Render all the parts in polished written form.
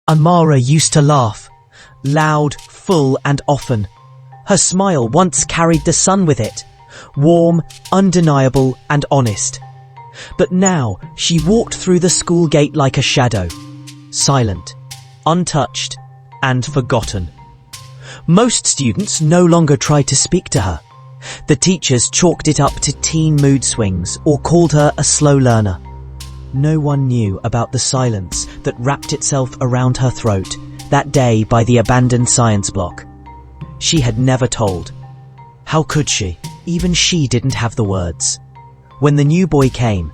Amara used to laugh, loud, full, and often. Her smile once carried the sun with it, warm, undeniable, and honest. But now she walked through the school gate like a shadow, silent, untouched, and forgotten. Most students no longer tried to speak to her. The teachers chalked it up to teen mood swings or called her a slow learner. No one knew about the silence that wrapped itself around her throat that day by the abandoned science block. She had never told. How could she? Even she didn't have the words. When the new boy came,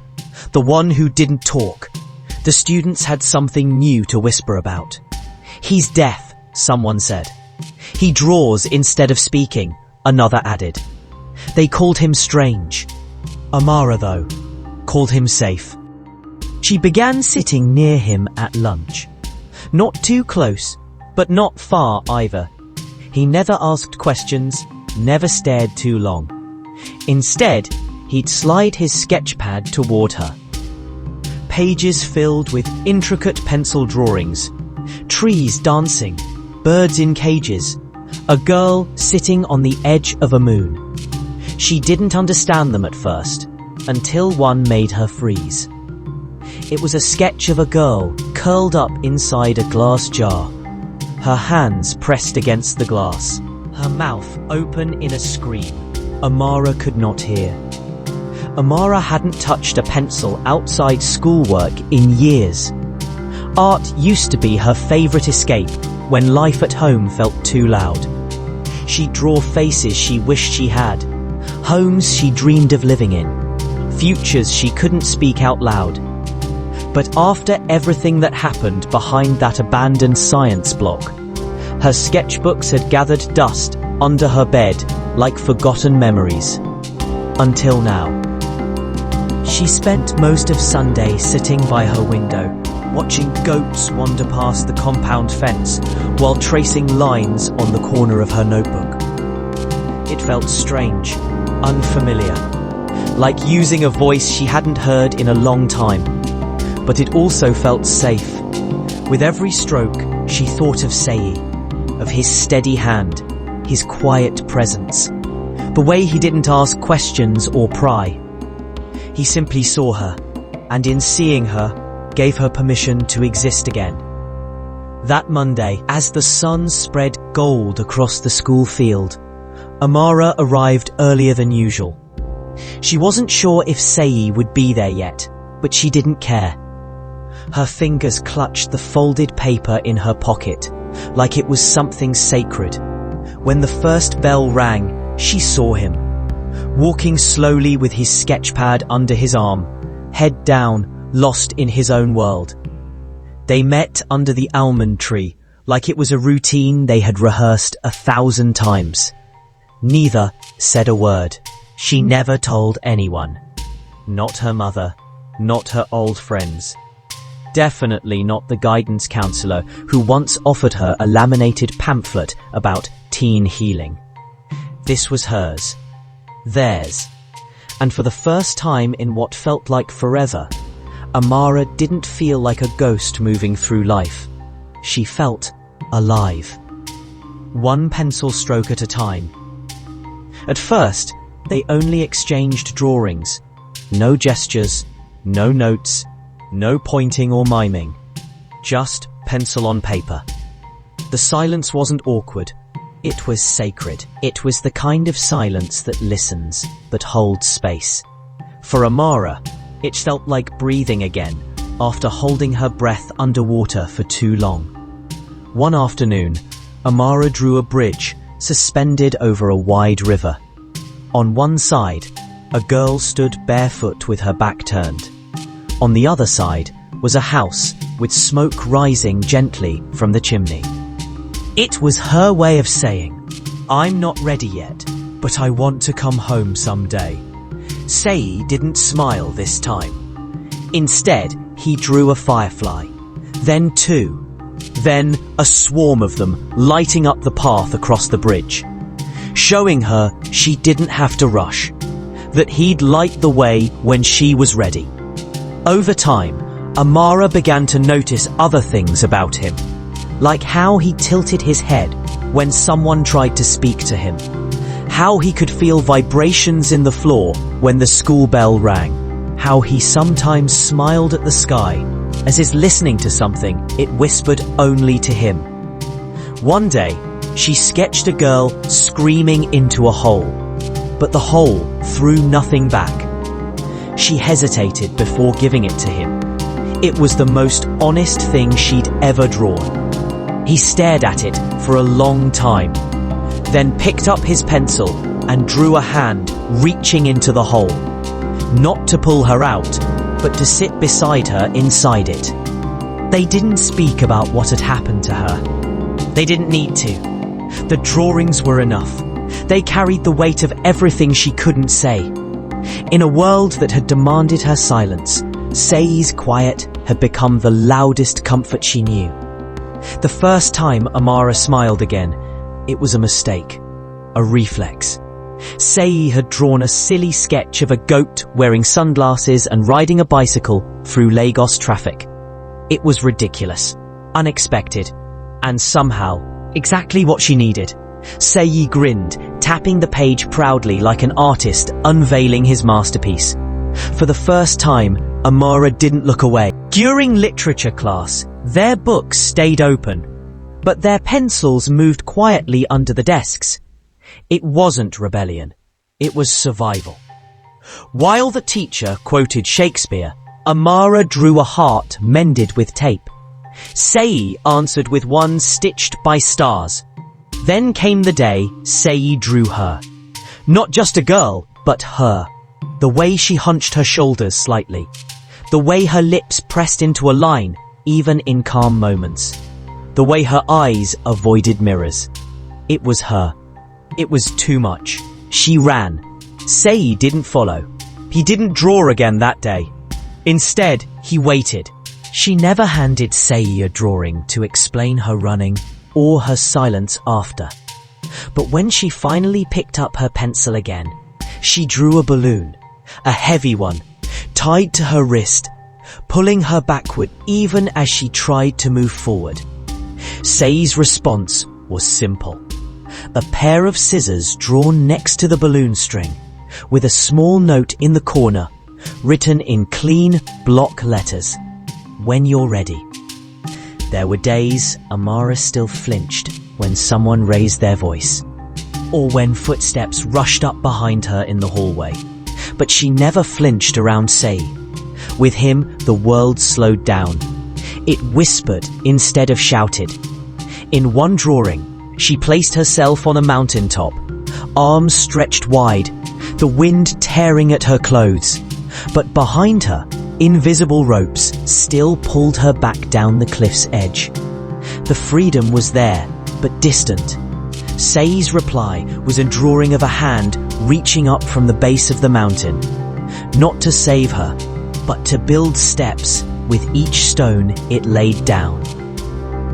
the one who didn't talk, the students had something new to whisper about. He's deaf, someone said. He draws instead of speaking, another added. They called him strange. Amara, though, called him safe. She began sitting near him at lunch. Not too close, but not far either. He never asked questions, never stared too long. Instead, he'd slide his sketch pad toward her. Pages filled with intricate pencil drawings, trees dancing, birds in cages, a girl sitting on the edge of a moon. She didn't understand them at first, until one made her freeze. It was a sketch of a girl curled up inside a glass jar, her hands pressed against the glass, her mouth open in a scream Amara could not hear. Amara hadn't touched a pencil outside schoolwork in years. Art used to be her favorite escape when life at home felt too loud. She'd draw faces she wished she had, homes she dreamed of living in, futures she couldn't speak out loud. But after everything that happened behind that abandoned science block, her sketchbooks had gathered dust under her bed like forgotten memories. Until now. She spent most of Sunday sitting by her window, watching goats wander past the compound fence while tracing lines on the corner of her notebook. It felt strange, unfamiliar, like using a voice she hadn't heard in a long time. But it also felt safe. With every stroke, she thought of Sei, of his steady hand, his quiet presence, the way he didn't ask questions or pry. He simply saw her, and in seeing her, gave her permission to exist again. That Monday, as the sun spread gold across the school field, Amara arrived earlier than usual. She wasn't sure if Sei would be there yet, but she didn't care. Her fingers clutched the folded paper in her pocket, like it was something sacred. When the first bell rang, she saw him, walking slowly with his sketchpad under his arm, head down, lost in his own world. They met under the almond tree, like it was a routine they had rehearsed 1,000 times. Neither said a word. She never told anyone. Not her mother, not her old friends. Definitely not the guidance counselor who once offered her a laminated pamphlet about teen healing. This was hers. Theirs. And for the first time in what felt like forever, Amara didn't feel like a ghost moving through life. She felt alive. One pencil stroke at a time. At first, they only exchanged drawings. No gestures, no notes, no pointing or miming. Just pencil on paper. The silence wasn't awkward. It was sacred. It was the kind of silence that listens, that holds space. For Amara, it felt like breathing again after holding her breath underwater for too long. One afternoon, Amara drew a bridge suspended over a wide river. On one side, a girl stood barefoot with her back turned. On the other side was a house with smoke rising gently from the chimney. It was her way of saying, "I'm not ready yet, but I want to come home someday." Sei didn't smile this time. Instead, he drew a firefly, then two, then a swarm of them lighting up the path across the bridge, showing her she didn't have to rush, that he'd light the way when she was ready. Over time, Amara began to notice other things about him. like how he tilted his head when someone tried to speak to him, how he could feel vibrations in the floor when the school bell rang, how he sometimes smiled at the sky as is listening to something it whispered only to him. One day, she sketched a girl screaming into a hole, but the hole threw nothing back. She hesitated before giving it to him. It was the most honest thing she'd ever drawn. He stared at it for a long time, then picked up his pencil and drew a hand reaching into the hole, not to pull her out, but to sit beside her inside it. They didn't speak about what had happened to her. They didn't need to. The drawings were enough. They carried the weight of everything she couldn't say. In a world that had demanded her silence, Sei's quiet had become the loudest comfort she knew. The first time Amara smiled again, it was a mistake, a reflex. Sei had drawn a silly sketch of a goat wearing sunglasses and riding a bicycle through Lagos traffic. It was ridiculous, unexpected, and somehow exactly what she needed. Sei grinned, tapping the page proudly like an artist unveiling his masterpiece. For the first time, Amara didn't look away. During literature class, their books stayed open, but their pencils moved quietly under the desks. It wasn't rebellion, it was survival. While the teacher quoted Shakespeare, Amara drew a heart mended with tape. Sei answered with one stitched by stars. Then came the day Sei drew her. Not just a girl, but her. The way she hunched her shoulders slightly. The way her lips pressed into a line, even in calm moments. The way her eyes avoided mirrors. It was her. It was too much. She ran. Sei didn't follow. He didn't draw again that day. Instead, he waited. She never handed Sei a drawing to explain her running or her silence after. But when she finally picked up her pencil again, she drew a balloon, a heavy one, tied to her wrist, pulling her backward even as she tried to move forward. Sei's response was simple. A pair of scissors drawn next to the balloon string, with a small note in the corner, written in clean block letters. When you're ready. There were days Amara still flinched when someone raised their voice, or when footsteps rushed up behind her in the hallway. But she never flinched around Sei. With him, the world slowed down. It whispered instead of shouted. In one drawing, she placed herself on a mountaintop, arms stretched wide, the wind tearing at her clothes. But behind her, invisible ropes still pulled her back down the cliff's edge. The freedom was there, but distant. Sei's reply was a drawing of a hand reaching up from the base of the mountain, not to save her, but to build steps with each stone it laid down.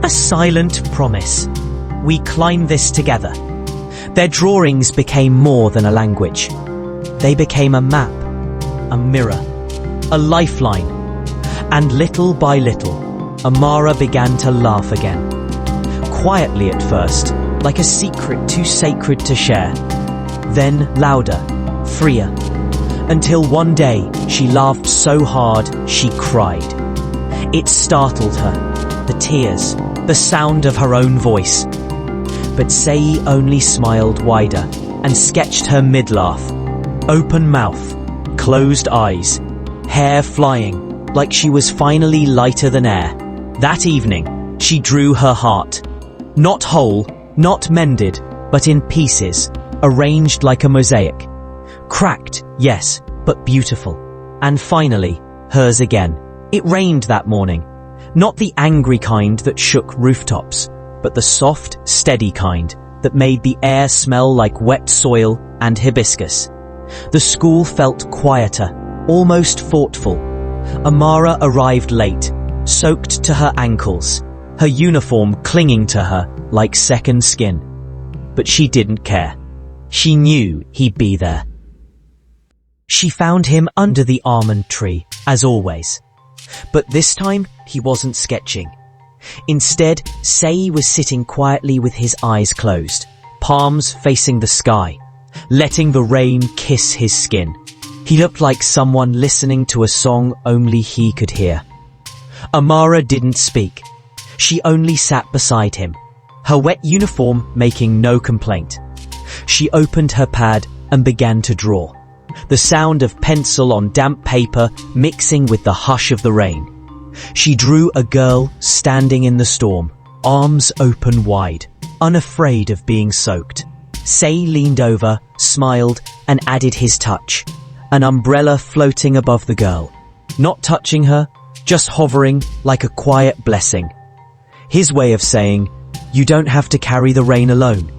A silent promise. We climb this together. Their drawings became more than a language. They became a map, a mirror, a lifeline. And little by little, Amara began to laugh again. Quietly at first, like a secret too sacred to share. Then louder, freer, until one day she laughed so hard she cried. It startled her, the tears, the sound of her own voice. But Sei only smiled wider and sketched her mid-laugh. Open mouth, closed eyes, hair flying, like she was finally lighter than air. That evening, she drew her heart. Not whole, not mended, but in pieces, arranged like a mosaic. Cracked, yes, but beautiful. And finally, hers again. It rained that morning. Not the angry kind that shook rooftops, but the soft, steady kind that made the air smell like wet soil and hibiscus. The school felt quieter, almost thoughtful. Amara arrived late, soaked to her ankles, her uniform clinging to her like second skin. But she didn't care. She knew he'd be there. She found him under the almond tree, as always. But this time, he wasn't sketching. Instead, Sei was sitting quietly with his eyes closed, palms facing the sky, letting the rain kiss his skin. He looked like someone listening to a song only he could hear. Amara didn't speak. She only sat beside him, her wet uniform making no complaint. She opened her pad and began to draw, the sound of pencil on damp paper mixing with the hush of the rain. She drew a girl standing in the storm, arms open wide, unafraid of being soaked. Sei leaned over, smiled, and added his touch, an umbrella floating above the girl, not touching her, just hovering like a quiet blessing. His way of saying, "You don't have to carry the rain alone."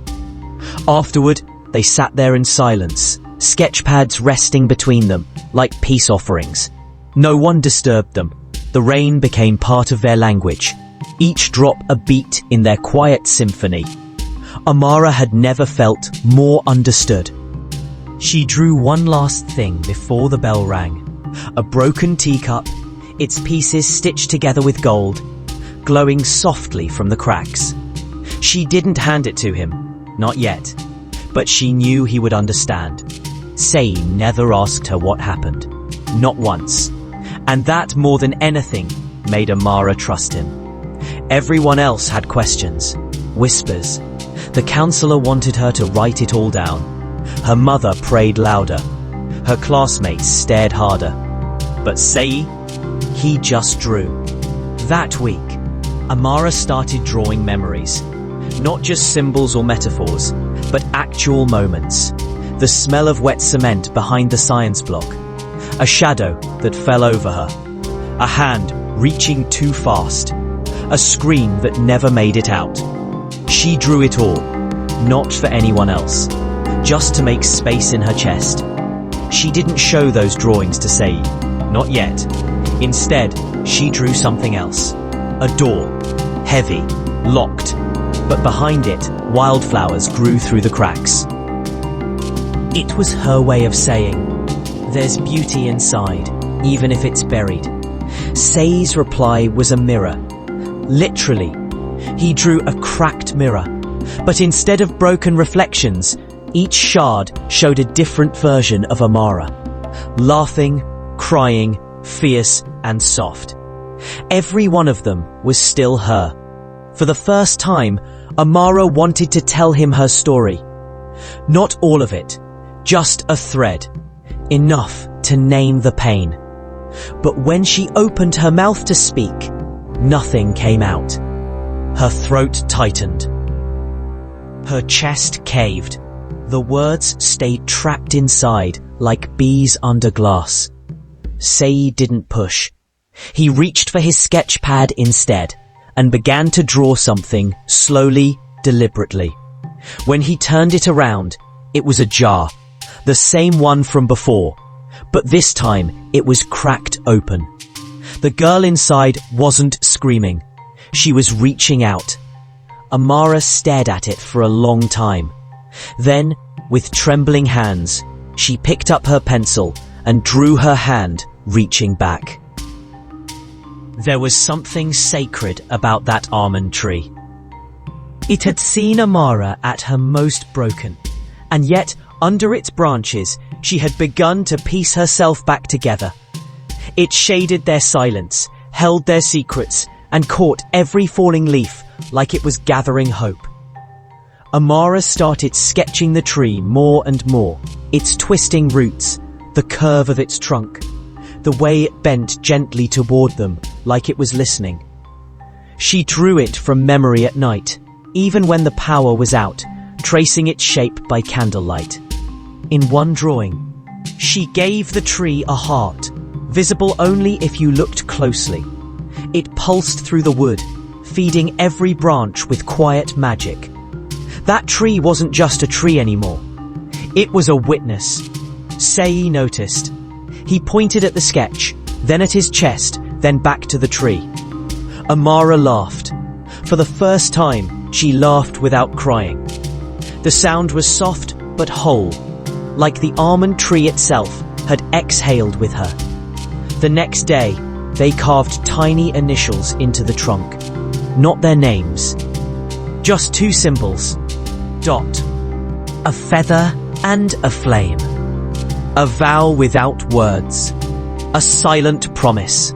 Afterward, they sat there in silence, sketch pads resting between them, like peace offerings. No one disturbed them. The rain became part of their language, each drop a beat in their quiet symphony. Amara had never felt more understood. She drew one last thing before the bell rang. A broken teacup, its pieces stitched together with gold, glowing softly from the cracks. She didn't hand it to him, not yet, but she knew he would understand. Sei never asked her what happened, not once, and that more than anything made Amara trust him. Everyone else had questions, whispers. The counselor wanted her to write it all down. Her mother prayed louder. Her classmates stared harder. But Sei, he just drew. That week, Amara started drawing memories. Not just symbols or metaphors, but actual moments. The smell of wet cement behind the science block. A shadow that fell over her. A hand reaching too fast. A scream that never made it out. She drew it all, not for anyone else, just to make space in her chest. She didn't show those drawings to Sei, not yet. Instead, she drew something else. A door, heavy, locked, but behind it, wildflowers grew through the cracks. It was her way of saying, "There's beauty inside, even if it's buried." Sei's reply was a mirror. Literally, he drew a cracked mirror, but instead of broken reflections, each shard showed a different version of Amara. Laughing, crying, fierce, and soft. Every one of them was still her. For the first time, Amara wanted to tell him her story. Not all of it, just a thread, enough to name the pain. But when she opened her mouth to speak, nothing came out. Her throat tightened. Her chest caved. The words stayed trapped inside like bees under glass. Sei didn't push. He reached for his sketch pad instead and began to draw something slowly, deliberately. When he turned it around, it was a jar, the same one from before, but this time it was cracked open. The girl inside wasn't screaming. She was reaching out. Amara stared at it for a long time. Then, with trembling hands, she picked up her pencil and drew her hand, reaching back. There was something sacred about that almond tree. It had seen Amara at her most broken, and yet, under its branches, she had begun to piece herself back together. It shaded their silence, held their secrets, and caught every falling leaf like it was gathering hope. Amara started sketching the tree more and more, its twisting roots, the curve of its trunk, the way it bent gently toward them like it was listening. She drew it from memory at night, even when the power was out, tracing its shape by candlelight. In one drawing, she gave the tree a heart, visible only if you looked closely. It pulsed through the wood, feeding every branch with quiet magic. That tree wasn't just a tree anymore. It was a witness. Sei noticed. He pointed at the sketch, then at his chest, then back to the tree. Amara laughed. For the first time, she laughed without crying. The sound was soft but whole, like the almond tree itself had exhaled with her. The next day, they carved tiny initials into the trunk. not their names. Just two symbols. Dot. A feather and a flame. A vow without words. A silent promise.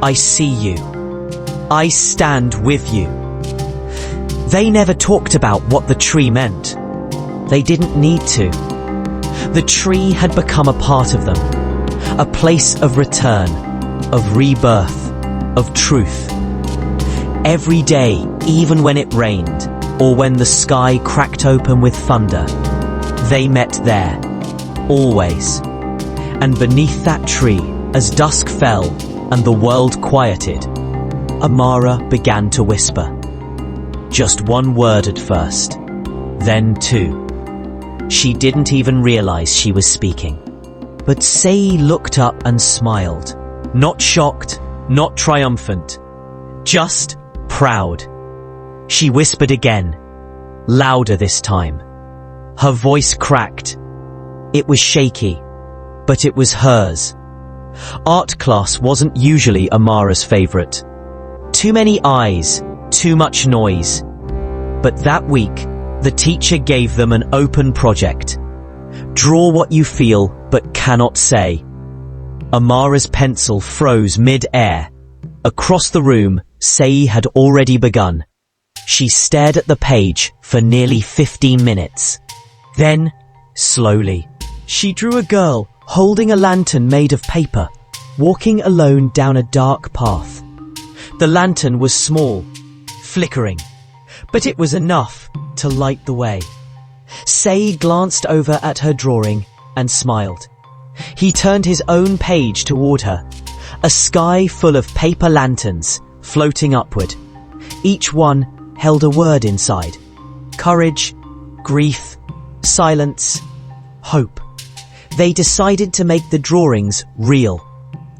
I see you. I stand with you. They never talked about what the tree meant. They didn't need to. The tree had become a part of them. A place of return, of rebirth, of truth. Every day, even when it rained, or when the sky cracked open with thunder, they met there, always. And beneath that tree, as dusk fell and the world quieted, Amara began to whisper. Just one word at first, then two. She didn't even realize she was speaking. But Sei looked up and smiled. Not shocked, not triumphant, just proud. She whispered again, louder this time. Her voice cracked. It was shaky, but it was hers. Art class wasn't usually Amara's favorite. Too many eyes, too much noise. But that week, the teacher gave them an open project. Draw what you feel but cannot say. Amara's pencil froze mid-air. Across the room, Sei had already begun. She stared at the page for nearly 15 minutes. Then, slowly, she drew a girl holding a lantern made of paper, walking alone down a dark path. The lantern was small, flickering, but it was enough to light the way. Sei glanced over at her drawing and smiled. He turned his own page toward her, a sky full of paper lanterns floating upward. Each one held a word inside. Courage, grief, silence, hope. They decided to make the drawings real.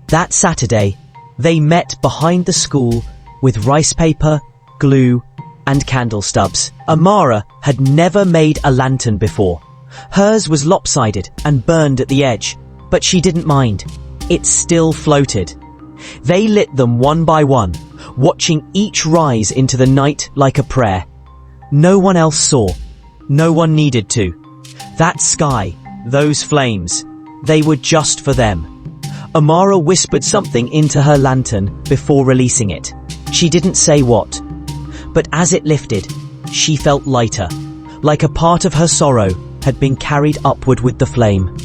That Saturday, they met behind the school with rice paper, glue, and candle stubs. Amara had never made a lantern before. Hers was lopsided and burned at the edge, but she didn't mind. It still floated. They lit them one by one, watching each rise into the night like a prayer. No one else saw. No one needed to. That sky, those flames, they were just for them. Amara whispered something into her lantern before releasing it. She didn't say what. But as it lifted, she felt lighter, like a part of her sorrow had been carried upward with the flame.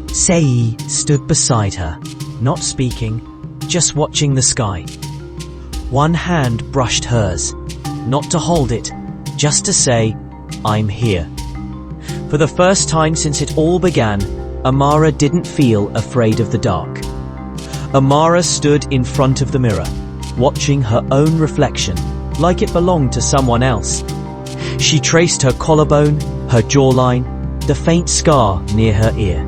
Sei stood beside her, not speaking, just watching the sky. One hand brushed hers, not to hold it, just to say, I'm here. For the first time since it all began, Amara didn't feel afraid of the dark. Amara stood in front of the mirror, watching her own reflection, like it belonged to someone else. She traced her collarbone, her jawline, the faint scar near her ear.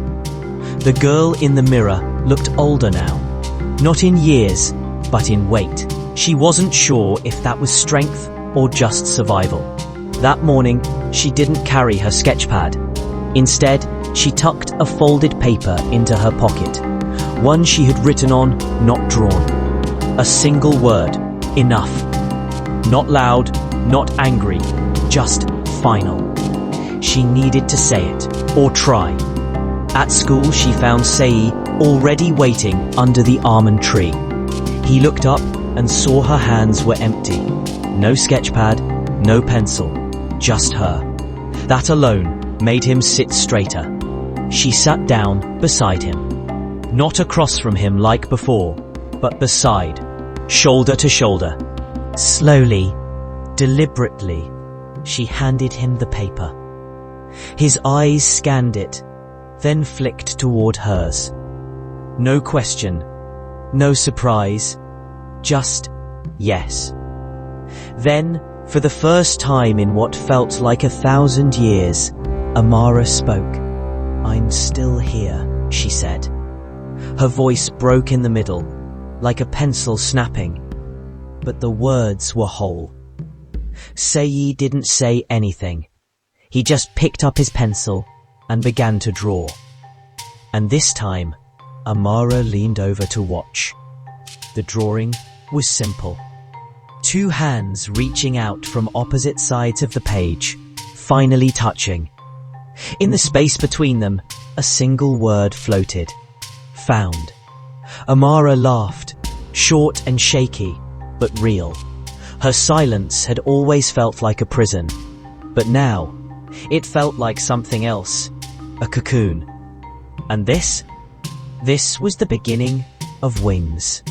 The girl in the mirror looked older now, not in years, but in weight. She wasn't sure if that was strength or just survival. That morning, she didn't carry her sketch pad. Instead, she tucked a folded paper into her pocket, one she had written on, not drawn. A single word, enough. Not loud, not angry, just final. She needed to say it, or try. At school, she found Sei already waiting under the almond tree. He looked up and saw her hands were empty. No sketch pad, no pencil, just her. That alone made him sit straighter. She sat down beside him. Not across from him like before, but beside, shoulder to shoulder. Slowly, deliberately, she handed him the paper. His eyes scanned it, then flicked toward hers. No question, no surprise, just yes. Then, for the first time in what felt like 1,000 years, Amara spoke. I'm still here, she said. Her voice broke in the middle, like a pencil snapping, but the words were whole. Sei didn't say anything. He just picked up his pencil and began to draw. And this time, Amara leaned over to watch. The drawing was simple. Two hands reaching out from opposite sides of the page, finally touching. In the space between them, a single word floated. Found. Amara laughed, short and shaky, but real. Her silence had always felt like a prison, but now it felt like something else, a cocoon. And this was the beginning of wings.